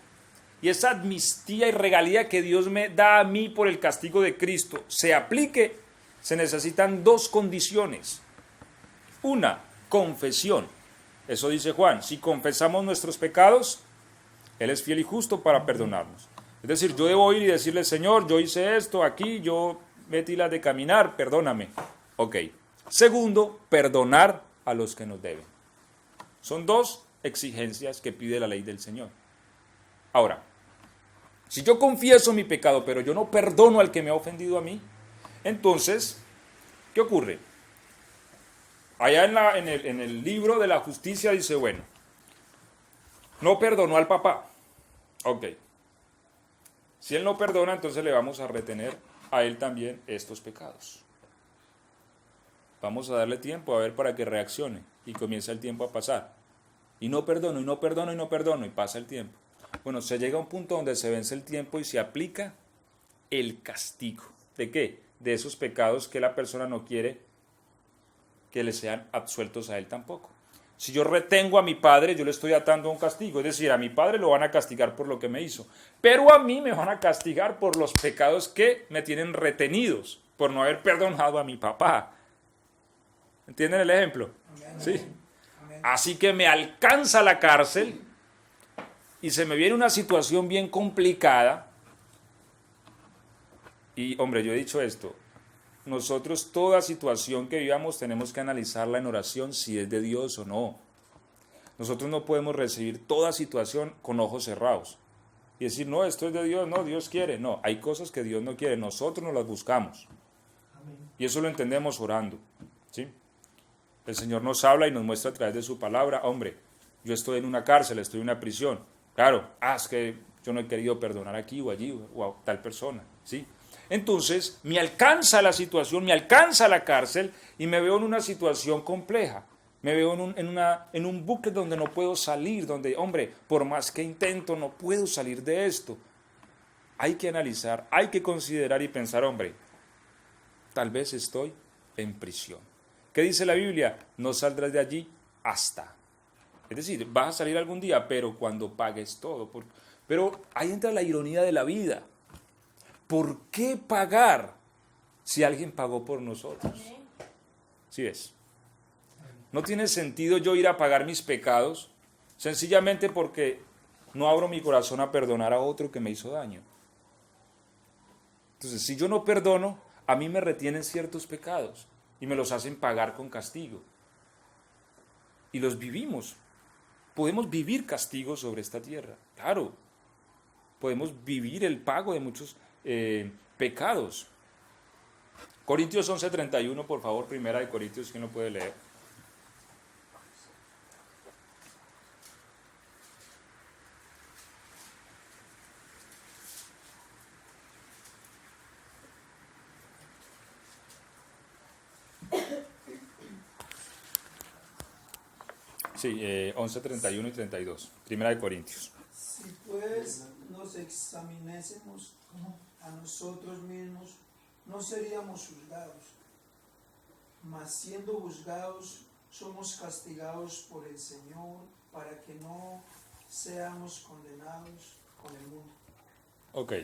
y esa amnistía y regalía que Dios me da a mí por el castigo de Cristo se aplique, se necesitan dos condiciones. Una, confesión. Eso dice Juan, si confesamos nuestros pecados, Él es fiel y justo para perdonarnos. Es decir, yo debo ir y decirle, Señor, yo hice esto aquí, yo metí las de caminar, perdóname. Ok. Segundo, perdonar a los que nos deben. Son dos exigencias que pide la ley del Señor. Ahora, si yo confieso mi pecado, pero yo no perdono al que me ha ofendido a mí, entonces, ¿qué ocurre? Allá en el libro de la justicia dice, bueno, no perdonó al papá. Ok. Si él no perdona, entonces le vamos a retener a él también estos pecados. Vamos a darle tiempo a ver para que reaccione y comienza el tiempo a pasar. Y no perdono, y no perdono, y no perdono, y pasa el tiempo. Bueno, se llega a un punto donde se vence el tiempo y se aplica el castigo. ¿De qué? De esos pecados que la persona no quiere que le sean absueltos a él tampoco. Si yo retengo a mi padre, yo le estoy atando a un castigo. Es decir, a mi padre lo van a castigar por lo que me hizo. Pero a mí me van a castigar por los pecados que me tienen retenidos, por no haber perdonado a mi papá. ¿Entienden el ejemplo? Sí. Así que me alcanza la cárcel y se me viene una situación bien complicada. Y, hombre, yo he dicho esto. Nosotros toda situación que vivamos tenemos que analizarla en oración si es de Dios o no. Nosotros no podemos recibir toda situación con ojos cerrados y decir, no, esto es de Dios, no, Dios quiere. No, hay cosas que Dios no quiere, nosotros no las buscamos. Amén. Y eso lo entendemos orando, ¿sí? El Señor nos habla y nos muestra a través de su palabra, hombre, yo estoy en una cárcel, estoy en una prisión. Claro, es que yo no he querido perdonar aquí o allí o a tal persona, ¿sí? Entonces, me alcanza la situación, me alcanza la cárcel y me veo en una situación compleja. Me veo en un bucle donde no puedo salir, donde, hombre, por más que intento, no puedo salir de esto. Hay que analizar, hay que considerar y pensar, hombre, tal vez estoy en prisión. ¿Qué dice la Biblia? No saldrás de allí hasta. Es decir, vas a salir algún día, pero cuando pagues todo. Pero ahí entra la ironía de la vida. ¿Por qué pagar si alguien pagó por nosotros? ¿Sí ves? No tiene sentido yo ir a pagar mis pecados sencillamente porque no abro mi corazón a perdonar a otro que me hizo daño. Entonces, si yo no perdono, a mí me retienen ciertos pecados y me los hacen pagar con castigo. Y los vivimos. Podemos vivir castigos sobre esta tierra, claro. Podemos vivir el pago de muchos pecados. Corintios 11:31, por favor, primera de Corintios, ¿quién lo puede leer? Sí, 11, 31 y 32. Primera de Corintios. Si pues nos examinásemos a nosotros mismos, no seríamos juzgados, mas siendo juzgados, somos castigados por el Señor para que no seamos condenados con el mundo. Ok.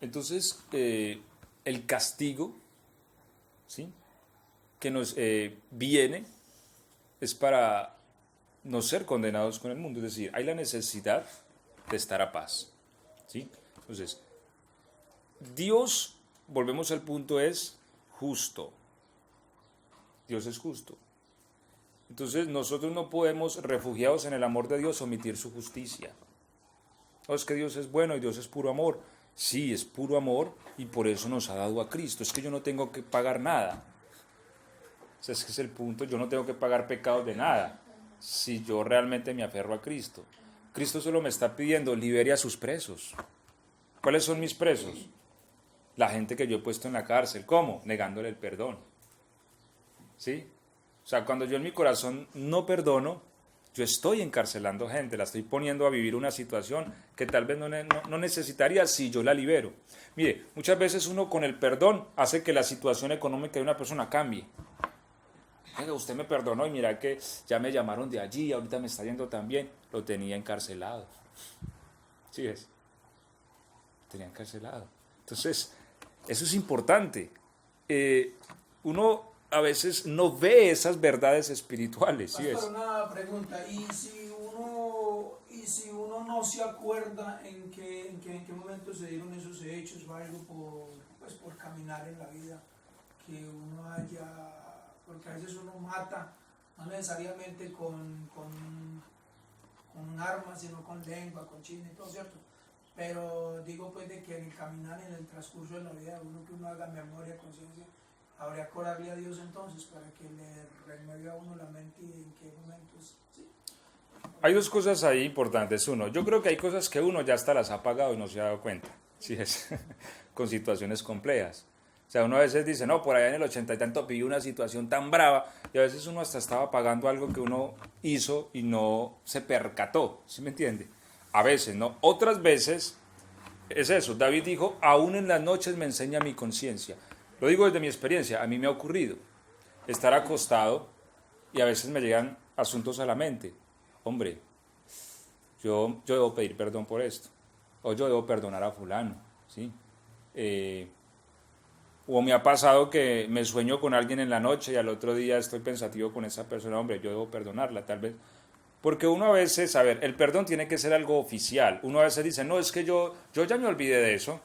Entonces, el castigo, ¿sí?, que nos viene es para no ser condenados con el mundo. Es decir, hay la necesidad de estar a paz, ¿sí? Entonces, Dios, volvemos al punto, es justo. Dios es justo. Entonces, nosotros no podemos, refugiados en el amor de Dios, omitir su justicia. No, es que Dios es bueno y Dios es puro amor. Sí, es puro amor y por eso nos ha dado a Cristo. Es que yo no tengo que pagar nada. O sea, es que es el punto, yo no tengo que pagar pecados de nada si yo realmente me aferro a Cristo. Cristo solo me está pidiendo, libere a sus presos. ¿Cuáles son mis presos? La gente que yo he puesto en la cárcel. ¿Cómo? Negándole el perdón. ¿Sí? O sea, cuando yo en mi corazón no perdono, yo estoy encarcelando gente, la estoy poniendo a vivir una situación que tal vez no necesitaría si yo la libero. Mire, muchas veces uno con el perdón hace que la situación económica de una persona cambie. Venga, usted me perdonó y mira que ya me llamaron de allí, ahorita me está yendo tan bien. Lo tenía encarcelado. ¿Sí ves? Lo tenía encarcelado. Entonces, eso es importante. Uno a veces no ve esas verdades espirituales. ¿Sí ves? Pastor, una pregunta, ¿y si uno no se acuerda en qué momento se dieron esos hechos o algo por caminar en la vida, que uno haya... Porque a veces uno mata, no necesariamente con armas, sino con lengua, con chisme y todo, ¿cierto? Pero digo pues de que en el caminar, en el transcurso de la vida, que uno haga memoria, conciencia, habría que orarle a Dios entonces para que le renueve a uno la mente y en qué momentos, ¿sí? Hay dos cosas ahí importantes. Uno, yo creo que hay cosas que uno ya hasta las ha pagado y no se ha dado cuenta, ¿sí es? Con situaciones complejas. O sea, uno a veces dice, no, por allá en el 80 y tanto viví una situación tan brava, y a veces uno hasta estaba pagando algo que uno hizo y no se percató, ¿sí me entiende? A veces, ¿no? Otras veces es eso. David dijo, aún en las noches me enseña mi conciencia. Lo digo desde mi experiencia, a mí me ha ocurrido estar acostado y a veces me llegan asuntos a la mente. Hombre, yo debo pedir perdón por esto, o yo debo perdonar a fulano, ¿sí? O me ha pasado que me sueño con alguien en la noche y al otro día estoy pensativo con esa persona, hombre, yo debo perdonarla, tal vez. Porque uno a veces, a ver, el perdón tiene que ser algo oficial. Uno a veces dice, no, es que yo ya me olvidé de eso,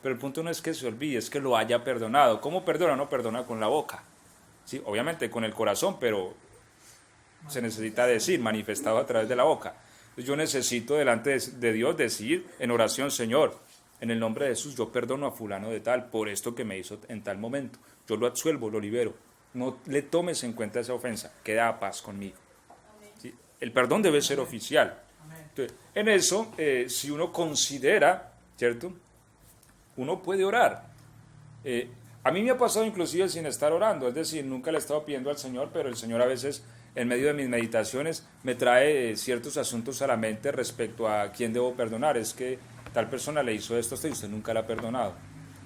pero el punto no es que se olvide, es que lo haya perdonado. ¿Cómo perdona? No perdona con la boca, ¿sí? Obviamente con el corazón, pero se necesita decir, manifestado a través de la boca. Entonces yo necesito delante de Dios decir en oración, Señor, en el nombre de Jesús yo perdono a fulano de tal por esto que me hizo en tal momento. Yo lo absuelvo, lo libero. No le tomes en cuenta esa ofensa, queda a paz conmigo. ¿Sí? El perdón debe ser oficial. Entonces, en eso, si uno considera, ¿cierto? Uno puede orar. A mí me ha pasado inclusive sin estar orando, es decir, nunca le he estado pidiendo al Señor, pero el Señor a veces en medio de mis meditaciones me trae ciertos asuntos a la mente respecto a quién debo perdonar. Es que tal persona le hizo esto a usted y usted nunca la ha perdonado.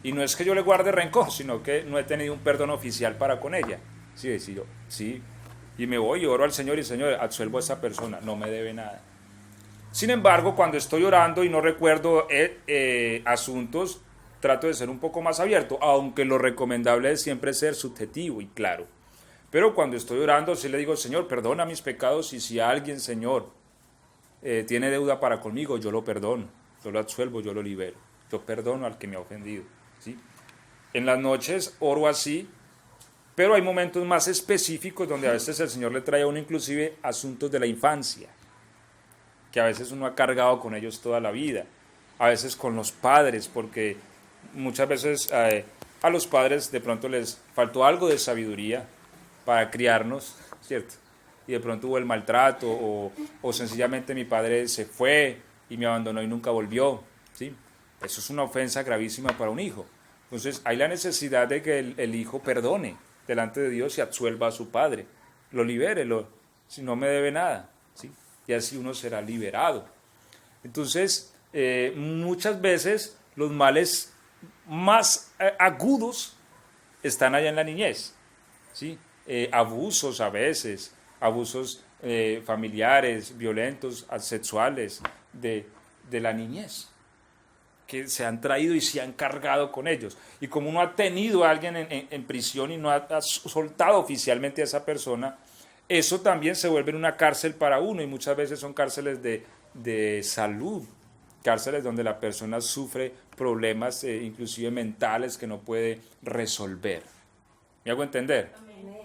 Y no es que yo le guarde rencor, sino que no he tenido un perdón oficial para con ella. Sí, y me voy y oro al Señor y Señor, absuelvo a esa persona, no me debe nada. Sin embargo, cuando estoy orando y no recuerdo asuntos, trato de ser un poco más abierto, aunque lo recomendable es siempre ser subjetivo y claro. Pero cuando estoy orando, sí le digo, Señor, perdona mis pecados, y si alguien, Señor, tiene deuda para conmigo, yo lo perdono, yo lo absuelvo, yo lo libero, yo perdono al que me ha ofendido. ¿Sí? En las noches oro así, pero hay momentos más específicos donde a veces el Señor le trae a uno inclusive asuntos de la infancia, que a veces uno ha cargado con ellos toda la vida, a veces con los padres, porque muchas veces a los padres de pronto les faltó algo de sabiduría para criarnos, ¿cierto? Y de pronto hubo el maltrato o sencillamente mi padre se fue y me abandonó y nunca volvió, ¿sí? Eso es una ofensa gravísima para un hijo. Entonces hay la necesidad de que el hijo perdone delante de Dios y absuelva a su padre, lo libere, si no me debe nada, ¿sí? Y así uno será liberado. Entonces, muchas veces los males más agudos están allá en la niñez, ¿sí? Abusos a veces, abusos familiares, violentos, sexuales, de la niñez, que se han traído y se han cargado con ellos. Y como uno ha tenido a alguien en prisión y no ha soltado oficialmente a esa persona, eso también se vuelve una cárcel para uno, y muchas veces son cárceles de salud, cárceles donde la persona sufre problemas inclusive mentales que no puede resolver. ¿Me hago entender? Amén.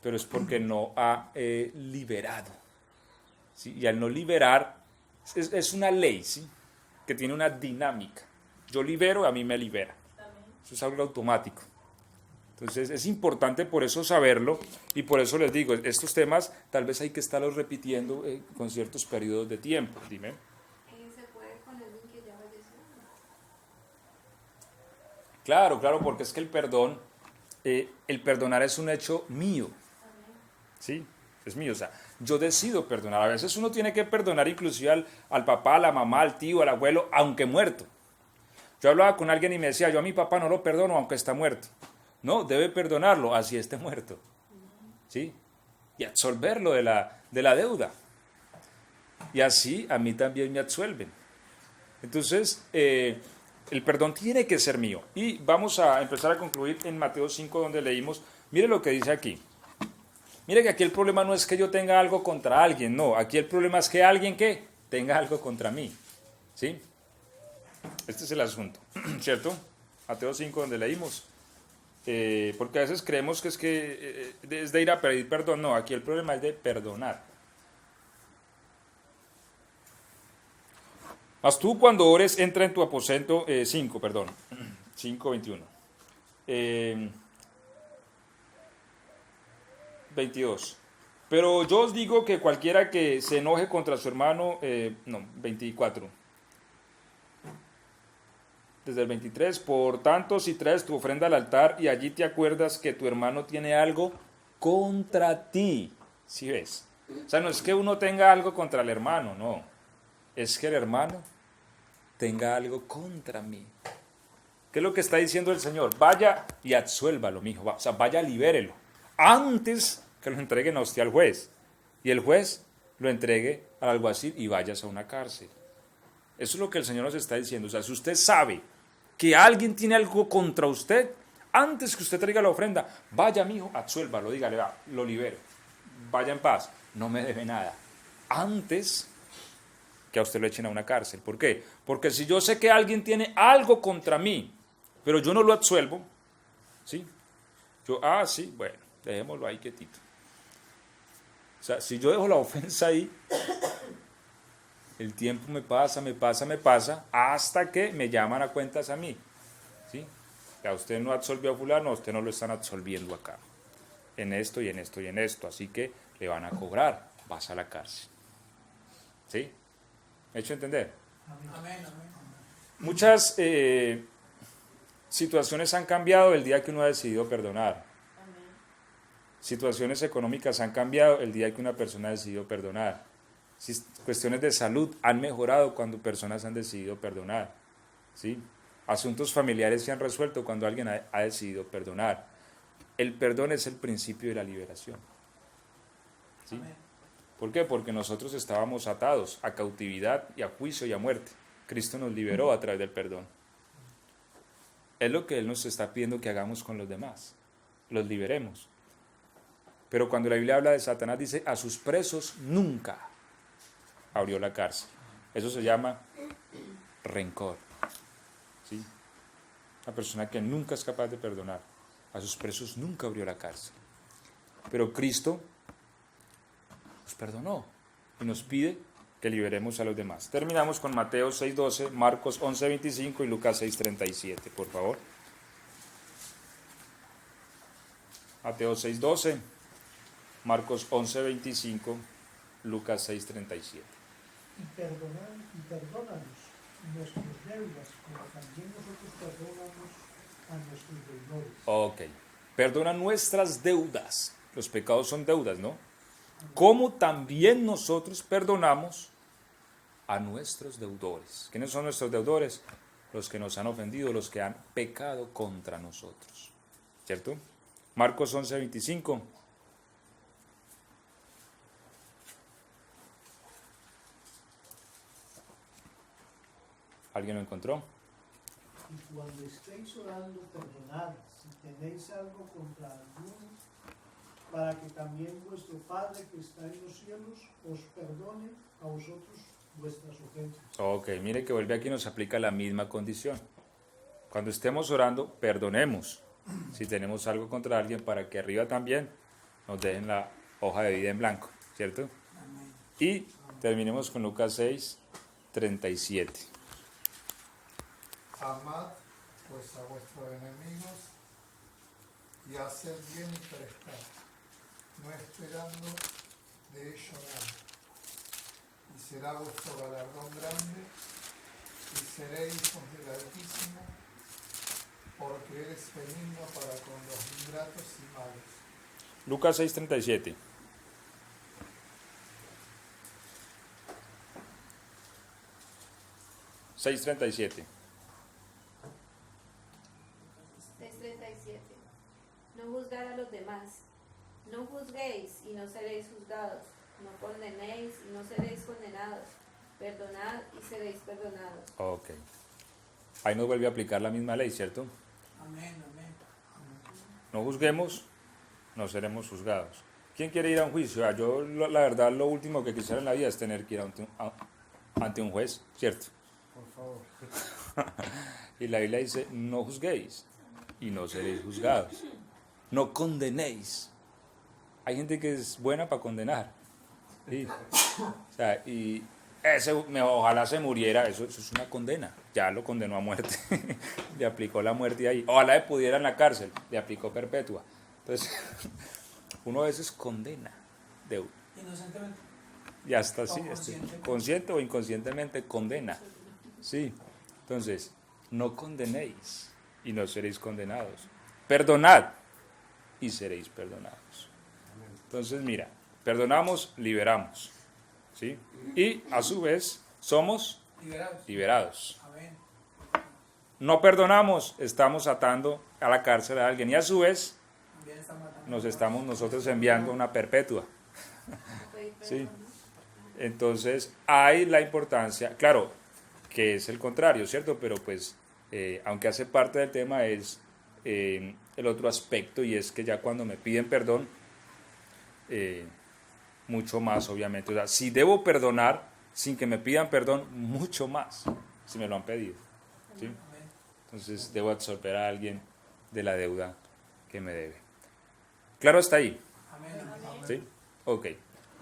Pero es porque no ha liberado, ¿sí? Y al no liberar, es una ley, ¿sí? Que tiene una dinámica. Yo libero, a mí me libera. Eso es algo automático. Entonces es importante por eso saberlo, y por eso les digo, estos temas tal vez hay que estarlos repitiendo con ciertos periodos de tiempo. Dime. ¿Se puede con alguien que ya falleció? Claro, porque es que el perdonar es un hecho mío. ¿Sí? Es mío, o sea, yo decido perdonar. A veces uno tiene que perdonar inclusive al papá, a la mamá, al tío, al abuelo, aunque muerto. Yo hablaba con alguien y me decía, yo a mi papá no lo perdono aunque está muerto. No, debe perdonarlo así esté muerto. ¿Sí? Y absolverlo de la deuda. Y así a mí también me absuelven. Entonces, el perdón tiene que ser mío. Y vamos a empezar a concluir en Mateo 5, donde leímos, mire lo que dice aquí. Mire que aquí el problema no es que yo tenga algo contra alguien, no. Aquí el problema es que alguien que tenga algo contra mí. ¿Sí? Este es el asunto, ¿cierto? Mateo 5, donde leímos. Porque a veces creemos que es de ir a pedir perdón. No, aquí el problema es de perdonar. Mas tú cuando ores, entra en tu aposento, 5:21. 22. Pero yo os digo que cualquiera que se enoje contra su hermano, 24. Desde el 23, por tanto, si traes tu ofrenda al altar y allí te acuerdas que tu hermano tiene algo contra ti, ¿sí ves? O sea, no es que uno tenga algo contra el hermano, no. Es que el hermano tenga algo contra mí. ¿Qué es lo que está diciendo el Señor? Vaya y absuélvalo, mijo. O sea, vaya, libérelo. Antes que lo entreguen a usted al juez. Y el juez lo entregue al alguacil y vayas a una cárcel. Eso es lo que el Señor nos está diciendo. O sea, si usted sabe que alguien tiene algo contra usted, antes que usted traiga la ofrenda, vaya, mijo, absuélvalo, dígale, va, lo libero. Vaya en paz, no me debe nada. Antes que a usted lo echen a una cárcel. ¿Por qué? Porque si yo sé que alguien tiene algo contra mí, pero yo no lo absuelvo, ¿sí? Sí, bueno, dejémoslo ahí quietito. sea, si yo dejo la ofensa ahí, el tiempo me pasa, hasta que me llaman a cuentas a mí. ¿Sí? Ya usted no absolvió a fulano, usted no lo están absolviendo acá. En esto y en esto y en esto. Así que le van a cobrar, vas a la cárcel. ¿Sí? ¿Me he hecho entender? Amén, amén. Muchas situaciones han cambiado el día que uno ha decidido perdonar. Situaciones económicas han cambiado el día que una persona ha decidido perdonar. Cuestiones de salud han mejorado cuando personas han decidido perdonar. ¿Sí? Asuntos familiares se han resuelto cuando alguien ha decidido perdonar. El perdón es el principio de la liberación. ¿Sí? Amén. ¿Por qué? Porque nosotros estábamos atados a cautividad y a juicio y a muerte. Cristo nos liberó a través del perdón. Es lo que Él nos está pidiendo que hagamos con los demás. Los liberemos. Pero cuando la Biblia habla de Satanás, dice, a sus presos nunca abrió la cárcel. Eso se llama rencor. ¿Sí? Una persona que nunca es capaz de perdonar. A sus presos nunca abrió la cárcel. Pero Cristo nos perdonó y nos pide que liberemos a los demás. Terminamos con Mateo 6:12, Marcos 11:25 y Lucas 6:37, por favor. Mateo 6:12, Marcos 11:25, Lucas 6:37. Y perdónanos nuestras deudas, como también nosotros perdonamos a nuestros deudores. Ok. Perdona nuestras deudas. Los pecados son deudas, ¿no? Como también nosotros perdonamos a nuestros deudores. ¿Quiénes son nuestros deudores? Los que nos han ofendido, los que han pecado contra nosotros. ¿Cierto? Marcos 11:25. ¿Alguien lo encontró? Y cuando estéis orando, perdonad si tenéis algo contra alguno, para que también vuestro Padre que está en los cielos os perdone a vosotros vuestras ofensas. Ok, mire que vuelve aquí y nos aplica la misma condición. Cuando estemos orando, perdonemos si tenemos algo contra alguien, para que arriba también nos dejen la hoja de vida en blanco, ¿cierto? Amén. Y terminemos con Lucas 6:37. Amad pues a vuestros enemigos y haced bien y prestad, no esperando de ello nada. Y será vuestro galardón grande, y seréis hijos del Altísimo, porque Él es benigno para con los ingratos y malos. Lucas 6:37. (6:37) 6:37. No juzgar a los demás. No juzguéis y no seréis juzgados. No condenéis y no seréis condenados. Perdonad y seréis perdonados. Ok. Ahí nos vuelve a aplicar la misma ley, ¿cierto? Amén, amén. No juzguemos, no seremos juzgados. ¿Quién quiere ir a un juicio? Yo, la verdad, lo último que quisiera en la vida es tener que ir ante un juez, ¿cierto? Por favor. Y la Biblia dice, no juzguéis y no seréis juzgados. No condenéis. Hay gente que es buena para condenar. ¿Sí? O sea, y ojalá se muriera, eso es una condena. Ya lo condenó a muerte. Le aplicó la muerte ahí. Ojalá le pudiera en la cárcel, le aplicó perpetua. Entonces, uno a veces condena deuda. Inocentemente. Y hasta así, consciente. consciente o inconscientemente condena. Sí. Entonces, no condenéis y no seréis condenados. Perdonad y seréis perdonados. Entonces, mira, perdonamos, liberamos. ¿Sí? Y a su vez, somos Liberados. liberados. Amén. No perdonamos, estamos atando a la cárcel a alguien. Y a su vez, También está matando. nos estamos nosotros enviando una perpetua. Pedir Sí. perdón, ¿no? Entonces, hay la importancia, claro, que es el contrario, ¿cierto? Pero pues, aunque hace parte del tema, es el otro aspecto, y es que ya cuando me piden perdón, mucho más, obviamente. O sea, si debo perdonar sin que me pidan perdón, mucho más, si me lo han pedido. ¿Sí? Amén. Entonces, debo absorber a alguien de la deuda que me debe. ¿Claro hasta ahí? Amén. Amén. ¿Sí? Ok.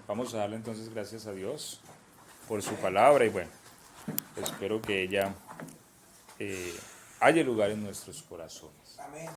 Vamos a darle entonces gracias a Dios por su palabra y bueno, espero que ella haya lugar en nuestros corazones. Amén.